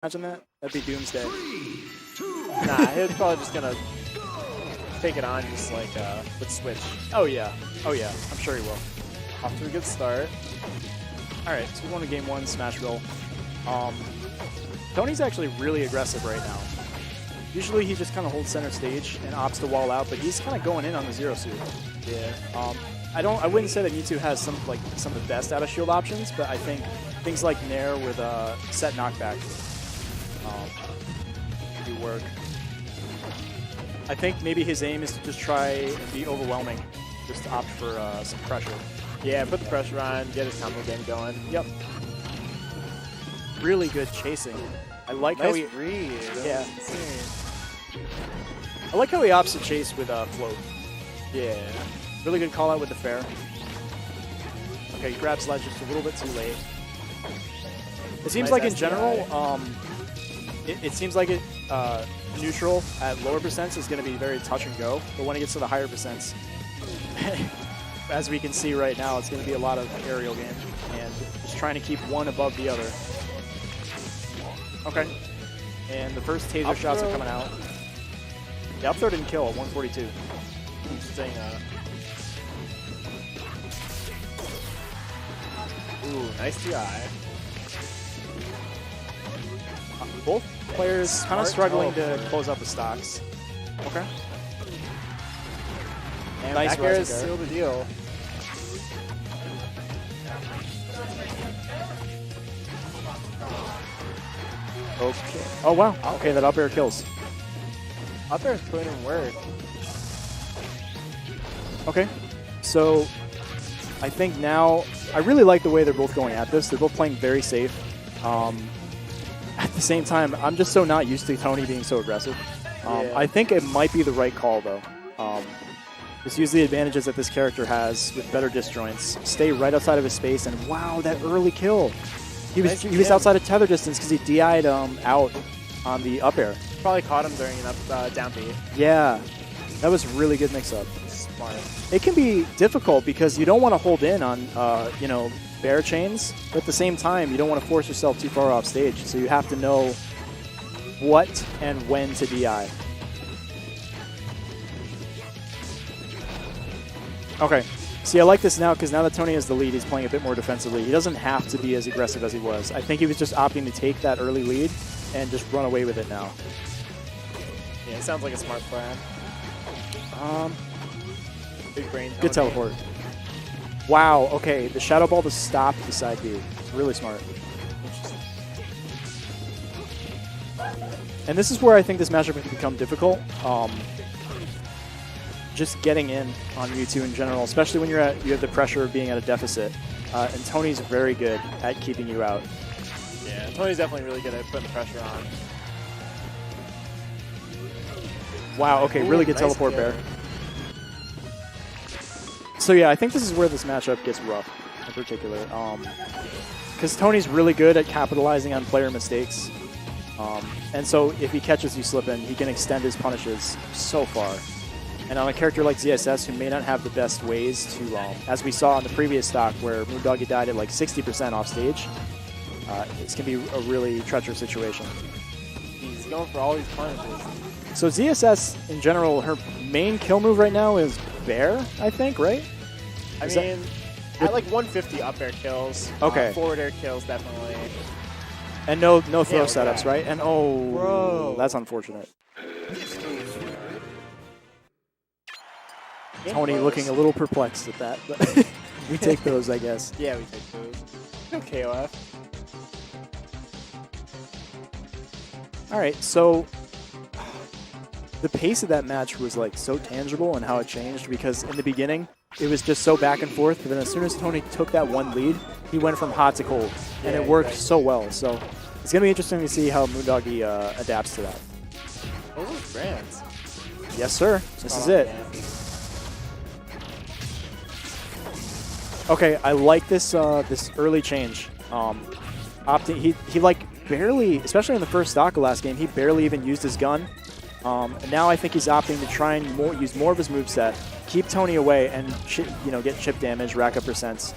Imagine that. That'd be doomsday. Nah, he's probably just gonna take it on just like with switch. Oh yeah. Oh yeah. I'm sure he will. Off to a good start. All right, so we won a game 1 Smash Roll. Tony's actually really aggressive right now. Usually he just kind of holds center stage and opts to wall out, but he's kind of going in on the zero suit. Yeah. I wouldn't say that Mewtwo has some of the best out of shield options, but I think things like Nair with set knockback do work. I think maybe his aim is to just try and be overwhelming, just to opt for some pressure. Yeah, put the pressure on, get his combo game going. Yep. Really good chasing. I like how he read. Yeah. I like how he opts to chase with float. Yeah. Really good call out with the fair. Okay, he grabs ledge just a little bit too late. It seems like in general, it seems like neutral at lower percents is going to be very touch and go, but when it gets to the higher percents, as we can see right now, it's going to be a lot of aerial game and just trying to keep one above the other. Okay, and the first taser shots are coming out. The up throw didn't kill at 142. Interesting. Ooh, nice DI. Both players kind of struggling to close up the stocks. Okay. And nice back air rising is there. sealed the deal. Okay. Oh wow. Okay, that up air kills. Up air is putting in work. Okay. So I think now I really like the way they're both going at this. They're both playing very safe. At the same time, I'm just so not used to Tony being so aggressive. Yeah. I think it might be the right call though. Just use the advantages that this character has with better disjoints. Stay right outside of his space, and wow, that early kill. He was outside of tether distance because he DI'd out on the up air. Probably caught him during an up down B. Yeah, that was really good mix-up. Smart. It can be difficult because you don't want to hold in on, bear chains, but at the same time, you don't want to force yourself too far off stage. So you have to know what and when to DI. Okay. See, I like this now because now that Tony has the lead, he's playing a bit more defensively. He doesn't have to be as aggressive as he was. I think he was just opting to take that early lead and just run away with it now. Yeah, it sounds like a smart plan. Big brain. Good teleport. Wow, okay, the Shadow Ball to stop the side B. It's really smart. And this is where I think this matchup can become difficult. Just getting in on Mewtwo in general, especially when you have the pressure of being at a deficit. And Tony's very good at keeping you out. Yeah, Tony's definitely really good at putting the pressure on. Wow, okay, really good nice teleport kill. bear. So yeah, I think this is where this matchup gets rough in particular. Because Tony's really good at capitalizing on player mistakes. And so if he catches you slipping, he can extend his punishes so far. And on a character like ZSS, who may not have the best ways to, as we saw in the previous stock where Moon-Doggie died at like 60% off stage, it's going to be a really treacherous situation. He's going for all these punishes. So ZSS, in general, her main kill move right now is Bear, I think, right? I mean, at like 150 up air kills. Okay. Forward air kills, definitely. And no throw Yeah, setups, right? And oh, Bro. that's unfortunate. Tony looking a little perplexed at that, but we take those, I guess. Yeah, we take those. No KoF. All right, so the pace of that match was like so tangible and how it changed because in the beginning it was just so back and forth, but then as soon as Tony took that one lead, he went from hot to cold, and it worked so well. So it's gonna be interesting to see how Moon-Doggie adapts to that. Those are brands. Yes, sir. This is it. Okay, I like this this early change. Opting, he like barely, especially in the first stock of last game, he barely even used his gun. And now I think he's opting to try and use more of his moveset, keep Tony away, and get chip damage, rack up percents.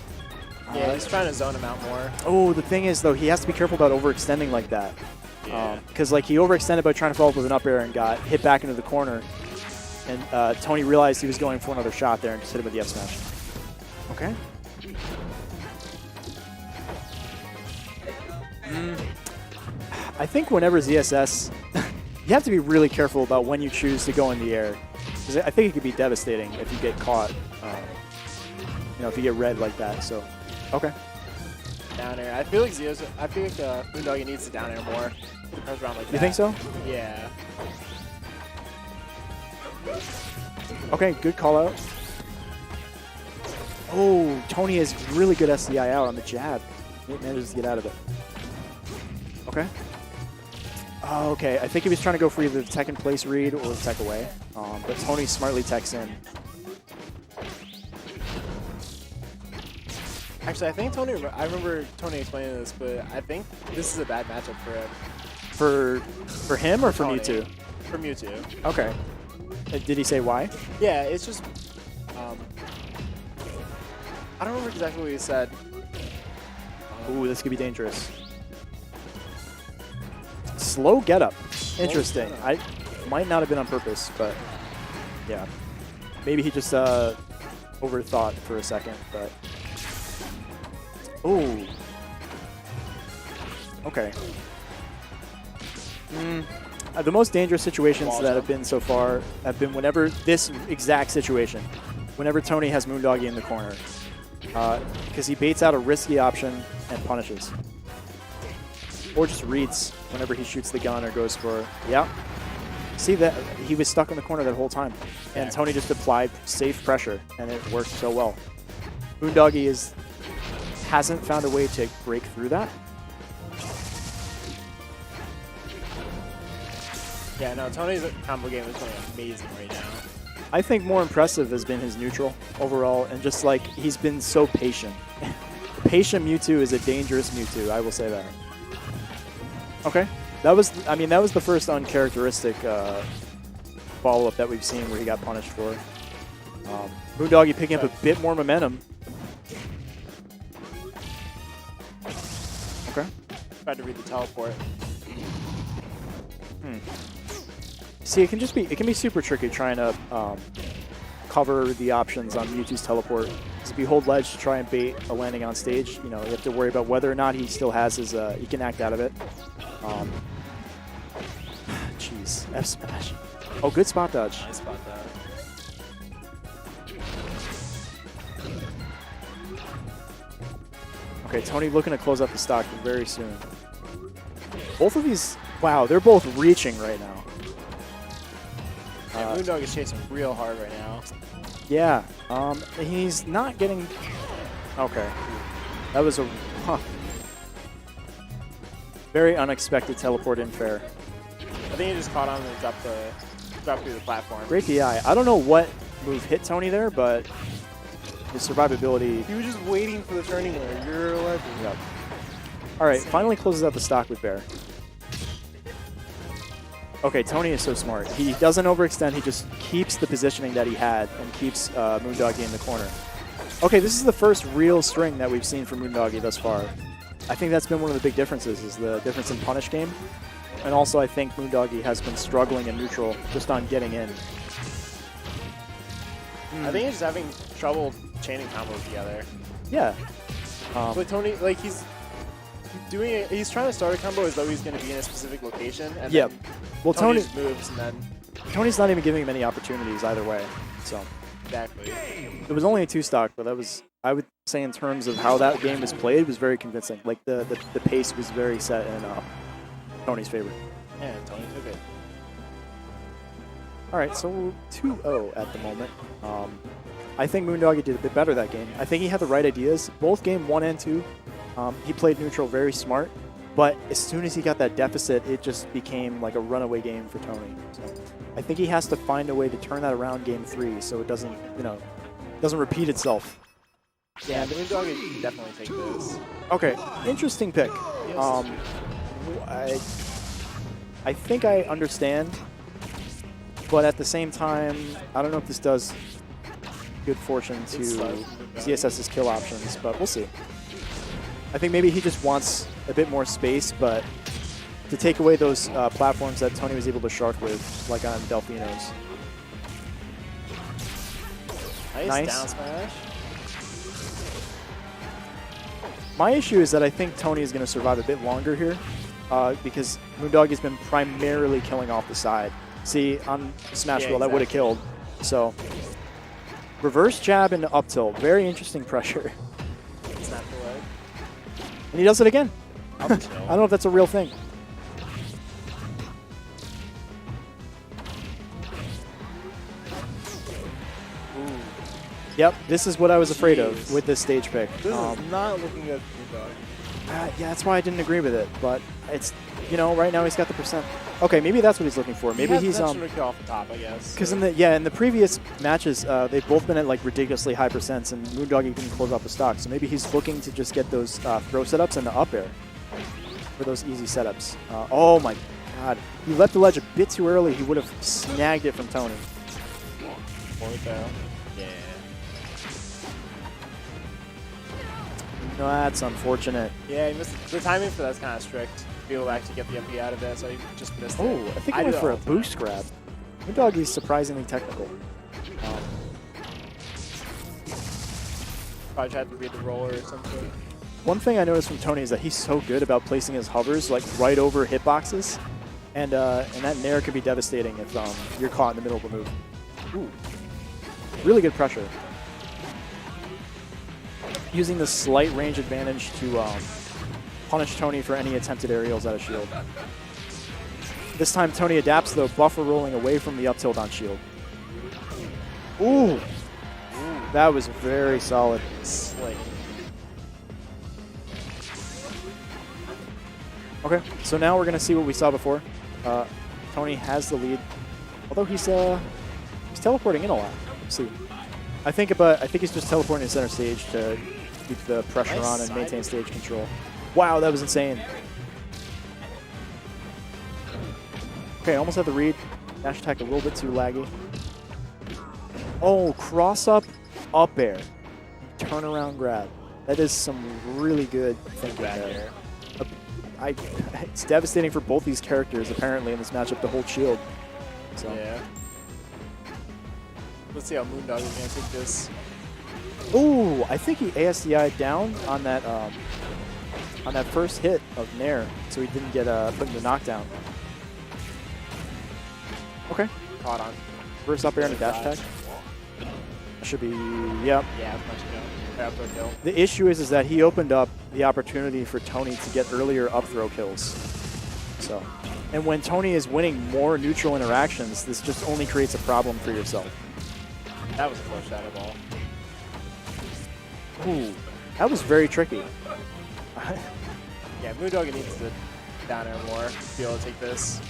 Yeah, he's trying to zone him out more. Oh, the thing is though, he has to be careful about overextending like that. Yeah. Because like he overextended by trying to follow up with an up air and got hit back into the corner. And Tony realized he was going for another shot there and just hit him with the F smash. Okay. I think whenever ZSS, you have to be really careful about when you choose to go in the air. Because I think it could be devastating if you get caught. You know, if you get red like that. So, okay. Down air. I feel like Moon-Doggie needs to down air more. Put the pressure on like that. You think so? Yeah. Okay, good call out. Oh, Tony is really good SDI out on the jab. He manages to get out of it. Okay. Oh, okay, I think he was trying to go for either the tech in place read or the tech away. But Tony smartly techs in. Actually, I think I remember Tony explaining this, but I think this is a bad matchup for him. For him or for Tony. Mewtwo? For Mewtwo. Okay. Did he say why? Yeah, it's just, I don't remember exactly what he said. Ooh, this could be dangerous. Slow get up. Interesting. I might not have been on purpose, but yeah. Maybe he just overthought for a second, but ooh. Okay. The most dangerous situations that have been so far have been whenever this exact situation, whenever Tony has Moon-Doggie in the corner, because he baits out a risky option and punishes. Or just reads whenever he shoots the gun or goes for, yeah. See that he was stuck in the corner that whole time, and Tony just applied safe pressure, and it worked so well. Moon-Doggie hasn't found a way to break through that. Yeah, no, Tony's combo game is going amazing right now. I think more impressive has been his neutral overall, and just like he's been so patient. Patient Mewtwo is a dangerous Mewtwo, I will say that. Okay, that was the first uncharacteristic follow-up that we've seen where he got punished for. Moon-Doggie picking up a bit more momentum. Okay. Tried to read the teleport. See, it can be super tricky trying to cover the options on Mewtwo's teleport. Because if you hold ledge to try and bait a landing on stage, you know, you have to worry about whether or not he still has his, he can act out of it. Jeez, F smash. Oh, good spot dodge. Nice spot dodge. Okay, Tony looking to close up the stock very soon. Both of these, wow, they're both reaching right now. Moon-Doggie is chasing real hard right now. Yeah, he's not getting... Okay. That was a... Very unexpected teleport in fair. I think he just caught on and dropped through the platform. Great DI. I don't know what move hit Tony there, but his survivability... He was just waiting for the turning where you're a legend. Yep. All right, finally closes out the stock with Bear. Okay, Tony is so smart. He doesn't overextend. He just keeps the positioning that he had and keeps Moon-Doggie in the corner. Okay, this is the first real string that we've seen from Moon-Doggie thus far. I think that's been one of the big differences, is the difference in punish game. And also, I think Moon-Doggie has been struggling in neutral just on getting in. I think he's just having trouble chaining combos together. Yeah. But Tony, like, he's trying to start a combo as though he's going to be in a specific location. And Yep. then Well, Tony just moves, and then... Tony's not even giving him any opportunities either way. So Exactly. it was only a 2-stock, but that was, I would say, in terms of how that game was played, was very convincing. Like the pace was very set in Tony's favor. Yeah, Tony took it. All right, so 2-0 at the moment. I think Moon-Doggie did a bit better that game. I think he had the right ideas. Both game 1 and 2, he played neutral very smart. But as soon as he got that deficit, it just became like a runaway game for Tony. So I think he has to find a way to turn that around game 3 so it doesn't, doesn't repeat itself. Yeah, the Moon-Doggie can definitely take this. Okay, interesting pick. Yes. I think I understand, but at the same time, I don't know if this does good fortune to ZSS's kill options, but we'll see. I think maybe he just wants a bit more space, but to take away those platforms that Tony was able to shark with, like on Delfino's. Nice down smash. My issue is that I think Tony is going to survive a bit longer here because Moon-Doggie's been primarily killing off the side. See, on Smash Ball, that would have killed. So, reverse jab into up tilt. Very interesting pressure. Snap the leg. And he does it again. I don't know if that's a real thing. Yep, this is what I was afraid of with this stage pick. This is not looking good for Moon-Doggie. Yeah, that's why I didn't agree with it. But it's, you know, right now he's got the percent. Okay, maybe that's what he's looking for. Maybe he's to kill off the top, I guess. Because in the previous matches, they've both been at like ridiculously high percents, and Moon-Doggie didn't close off the stock. So maybe he's looking to just get those throw setups and the up air for those easy setups. Oh my God, he left the ledge a bit too early. He would have snagged it from Tony. Yeah. No, that's unfortunate. Yeah, he missed the timing for that's kind of strict. Be able to actually get the MP out of it, so he just missed it. Oh, I think he went for a boost grab. Moon-Doggie's surprisingly technical. Probably tried to read the roller or something. One thing I noticed from Tony is that he's so good about placing his hovers like right over hitboxes, and that nair could be devastating if you're caught in the middle of the move. Ooh, really good pressure. Using the slight range advantage to punish Tony for any attempted aerials out of shield. This time Tony adapts though, buffer rolling away from the up tilt on shield. Ooh, that was very solid. Slick. Okay, so now we're gonna see what we saw before. Tony has the lead, although he's teleporting in a lot. Let's see. I think he's just teleporting to center stage to keep the pressure on and maintain stage control. Wow, that was insane. Okay, almost had the read. Dash attack a little bit too laggy. Oh, cross up, up air. Turn around grab. That is some really good thinking there. It's devastating for both these characters, apparently, in this matchup to hold shield. So. Yeah. Let's see how Moon-Doggie is going to take this. Ooh, I think he ASDI'd down on that first hit of Nair, so he didn't get put in the knockdown. Okay. Caught on. First up air and a dash attack. Should be, yep. Yeah, that's much kill. Up throw kill. The issue is that he opened up the opportunity for Tony to get earlier up throw kills. So, and when Tony is winning more neutral interactions, this just only creates a problem for yourself. That was a close shadow ball. Ooh, that was very tricky. Yeah, Moon-Doggie needs to down air more to be able to take this.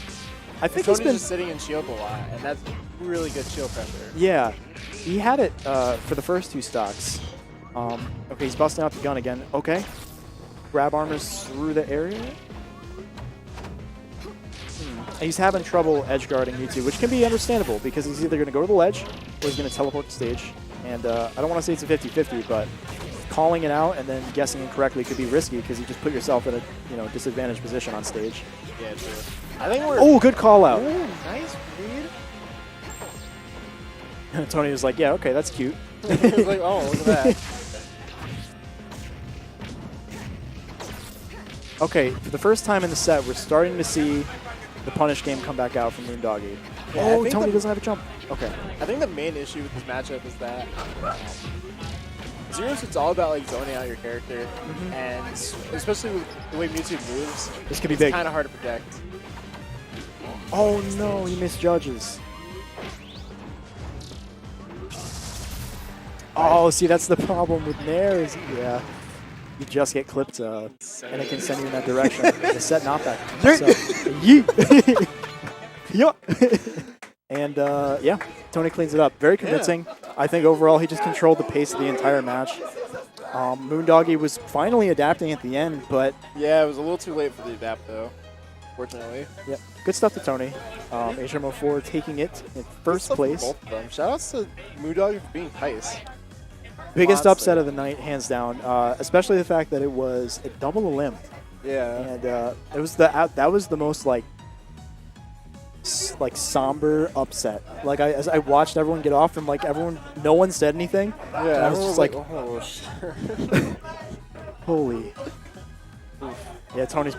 I think Tony's he's been just sitting in shield a lot, and that's really good shield pressure. Yeah, he had it for the first two stocks. Okay, he's busting out the gun again. Okay, grab armors through the area. He's having trouble edge guarding Mewtwo, which can be understandable because he's either going to go to the ledge or he's going to teleport to stage. And I don't want to say it's a 50-50, but calling it out and then guessing incorrectly could be risky because you just put yourself in a disadvantaged position on stage. Yeah, true. I think we're. Oh, good call out. Ooh, nice read. Tony was like, yeah, okay, that's cute. He was like, oh, look at that. Okay, for the first time in the set, we're starting to see the punish game come back out from Moon-Doggie. Yeah, oh, Tony doesn't have a jump. Okay. I think the main issue with this matchup is that Zero's, it's all about like zoning out your character, and especially with the way Mewtwo moves, This could be big. it's kind of hard to protect. Oh no, he misjudges. Oh, see, that's the problem with Nair is, yeah, you just get clipped and it can send you in that direction. The set knockback. So, yeet. Yup. And yeah, Tony cleans it up. Very convincing. Yeah. I think overall he just controlled the pace of the entire match. Moon-Doggie was finally adapting at the end, but... Yeah, it was a little too late for the adapt, though, fortunately. Yeah, good stuff to Tony. HM04 taking it in first place. Both of them. Shoutouts to Moon-Doggie for being nice. Biggest upset of the night, hands down, especially the fact that it was a double a limb Yeah. And it was that was the most like somber upset. Like as I watched everyone get off and like no one said anything. Yeah, and I was just like, oh shit. holy. Yeah, Tony's